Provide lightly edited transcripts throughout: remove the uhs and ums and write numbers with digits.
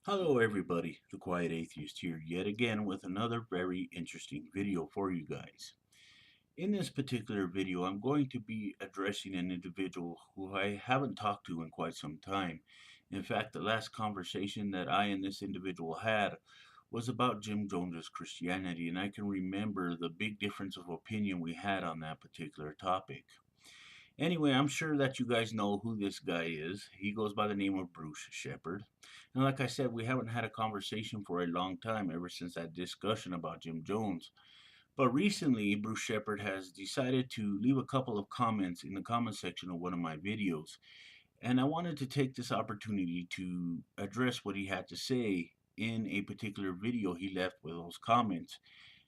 Hello everybody, the Quiet Atheist here yet again with another very interesting video for you guys. In this particular video, I'm going to be addressing an individual who I haven't talked to in quite some time. In fact, the last conversation that I and this individual had was about Jim Jones's Christianity, and I can remember the big difference of opinion we had on that particular topic. Anyway, I'm sure that you guys know who this guy is. He goes by the name of Bruce Shepard. And like I said, we haven't had a conversation for a long time, ever since that discussion about Jim Jones. But recently, Bruce Shepard has decided to leave a couple of comments in the comment section of one of my videos. And I wanted to take this opportunity to address what he had to say in a particular video he left with those comments.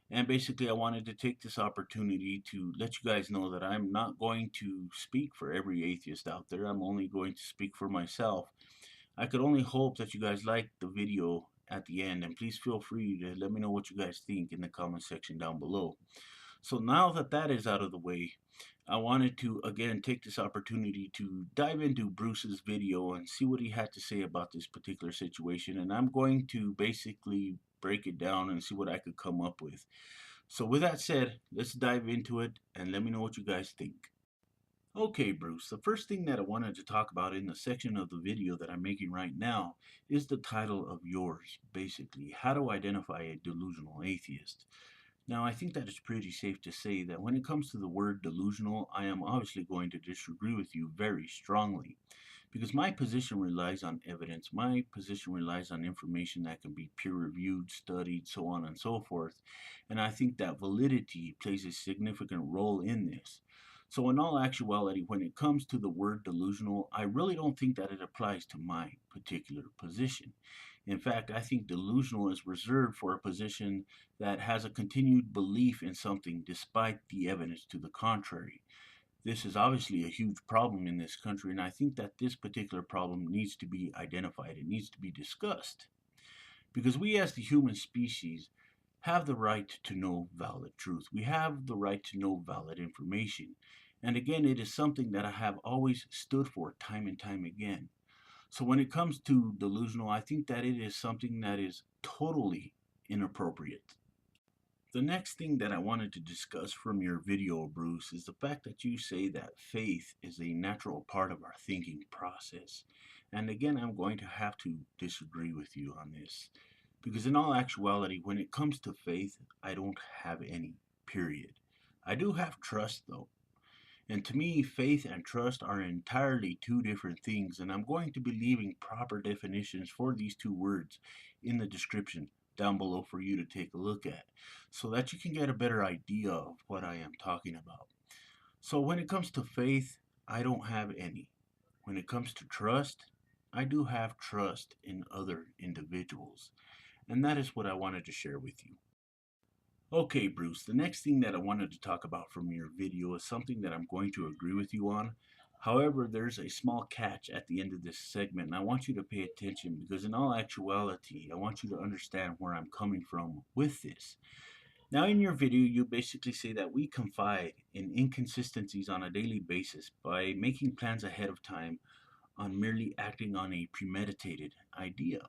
And basically, I wanted to take this opportunity to let you guys know that I'm not going to speak for every atheist out there. I'm only going to speak for myself. I could only hope that you guys like the video at the end, and please feel free to let me know what you guys think in the comment section down below. So now that that is out of the way, I wanted to again take this opportunity to dive into Bruce's video and see what he had to say about this particular situation, and I'm going to basically break it down and see what I could come up with. So with that said, let's dive into it and let me know what you guys think. Okay, Bruce, the first thing that I wanted to talk about in the section of the video that I'm making right now is the title of yours, basically, How to Identify a Delusional Atheist. Now, I think that it's pretty safe to say that when it comes to the word delusional, I am obviously going to disagree with you very strongly. Because my position relies on evidence, my position relies on information that can be peer reviewed, studied, so on and so forth. And I think that validity plays a significant role in this. So, in all actuality, when it comes to the word delusional, I really don't think that it applies to my particular position. In fact, I think delusional is reserved for a position that has a continued belief in something despite the evidence to the contrary. This is obviously a huge problem in this country, and I think that this particular problem needs to be identified. It needs to be discussed. Because we, as the human species, have the right to know valid truth. We have the right to know valid information. And again, it is something that I have always stood for time and time again. So when it comes to delusional, I think that it is something that is totally inappropriate. The next thing that I wanted to discuss from your video, Bruce, is the fact that you say that faith is a natural part of our thinking process. And again, I'm going to have to disagree with you on this. Because in all actuality, when it comes to faith, I don't have any, period. I do have trust, though. And to me, faith and trust are entirely two different things, and I'm going to be leaving proper definitions for these two words in the description down below for you to take a look at, so that you can get a better idea of what I am talking about. So when it comes to faith, I don't have any. When it comes to trust, I do have trust in other individuals, and that is what I wanted to share with you. Okay, Bruce, the next thing that I wanted to talk about from your video is something that I'm going to agree with you on. However, there's a small catch at the end of this segment, and I want you to pay attention because, in all actuality, I want you to understand where I'm coming from with this. Now, in your video, you basically say that we confide in inconsistencies on a daily basis by making plans ahead of time on merely acting on a premeditated idea.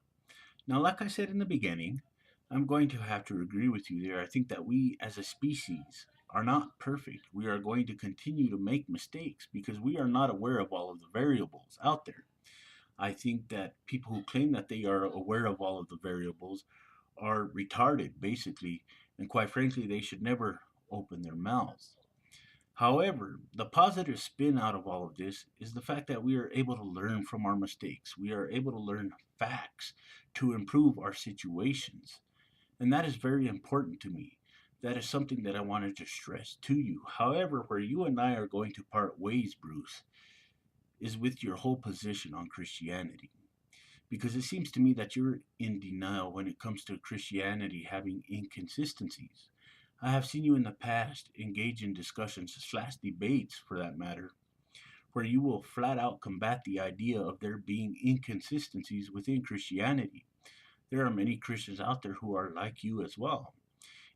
Now, like I said in the beginning, I'm going to have to agree with you there. I think that we as a species are not perfect. We are going to continue to make mistakes because we are not aware of all of the variables out there. I think that people who claim that they are aware of all of the variables are retarded, basically, and quite frankly, they should never open their mouths. However, the positive spin out of all of this is the fact that we are able to learn from our mistakes. We are able to learn facts to improve our situations. And that is very important to me. That is something that I wanted to stress to you. However, where you and I are going to part ways, Bruce, is with your whole position on Christianity. Because it seems to me that you're in denial when it comes to Christianity having inconsistencies. I have seen you in the past engage in discussions slash debates, for that matter, where you will flat out combat the idea of there being inconsistencies within Christianity. There are many Christians out there who are like you as well.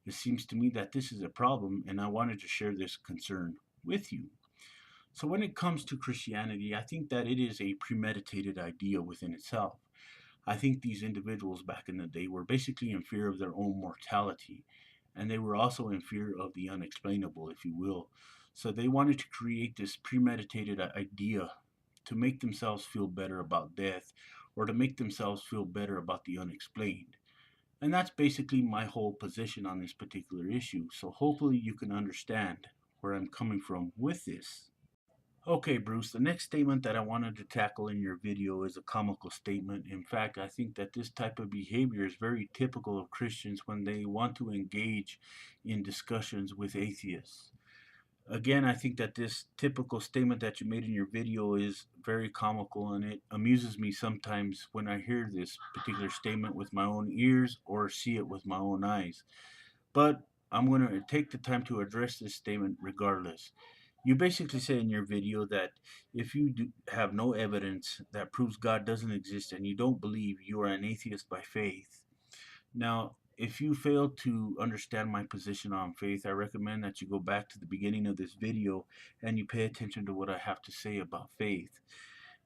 It seems to me that this is a problem, and I wanted to share this concern with you. So, when it comes to Christianity, I think that it is a premeditated idea within itself. I think these individuals back in the day were basically in fear of their own mortality, and they were also in fear of the unexplainable, if you will. So they wanted to create this premeditated idea to make themselves feel better about death or to make themselves feel better about the unexplained. And that's basically my whole position on this particular issue. So hopefully you can understand where I'm coming from with this. Okay, Bruce, the next statement that I wanted to tackle in your video is a comical statement. In fact, I think that this type of behavior is very typical of Christians when they want to engage in discussions with atheists. Again, I think that this typical statement that you made in your video is very comical, and it amuses me sometimes when I hear this particular statement with my own ears or see it with my own eyes. But I'm going to take the time to address this statement regardless. You basically say in your video that if you have no evidence that proves God doesn't exist and you don't believe, you are an atheist by faith. Now, if you fail to understand my position on faith, I recommend that you go back to the beginning of this video and you pay attention to what I have to say about faith.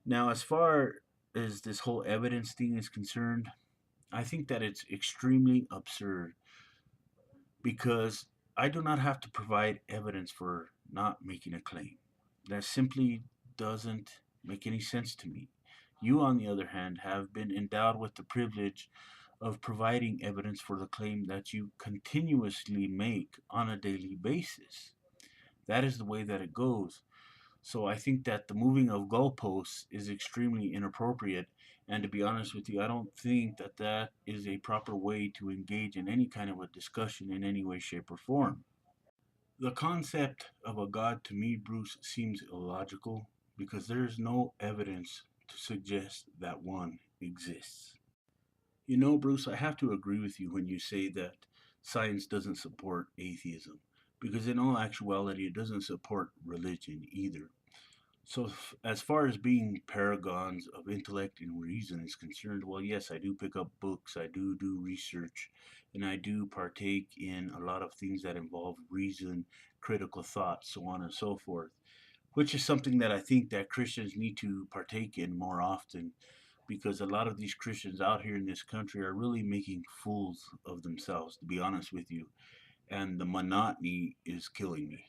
Now, as far as this whole evidence thing is concerned, I think that it's extremely absurd because I do not have to provide evidence for not making a claim. That simply doesn't make any sense to me. You, on the other hand, have been endowed with the privilege of providing evidence for the claim that you continuously make on a daily basis. That is the way that it goes. So I think that the moving of goalposts is extremely inappropriate. And to be honest with you, I don't think that that is a proper way to engage in any kind of a discussion in any way, shape, or form. The concept of a God to me, Bruce, seems illogical because there is no evidence to suggest that one exists. You know, Bruce, I have to agree with you when you say that science doesn't support atheism because in all actuality, it doesn't support religion either. So, as far as being paragons of intellect and reason is concerned, well, yes, I do pick up books, I do research, and I do partake in a lot of things that involve reason, critical thought, so on and so forth, which is something that I think that Christians need to partake in more often because a lot of these Christians out here in this country are really making fools of themselves, to be honest with you, and the monotony is killing me.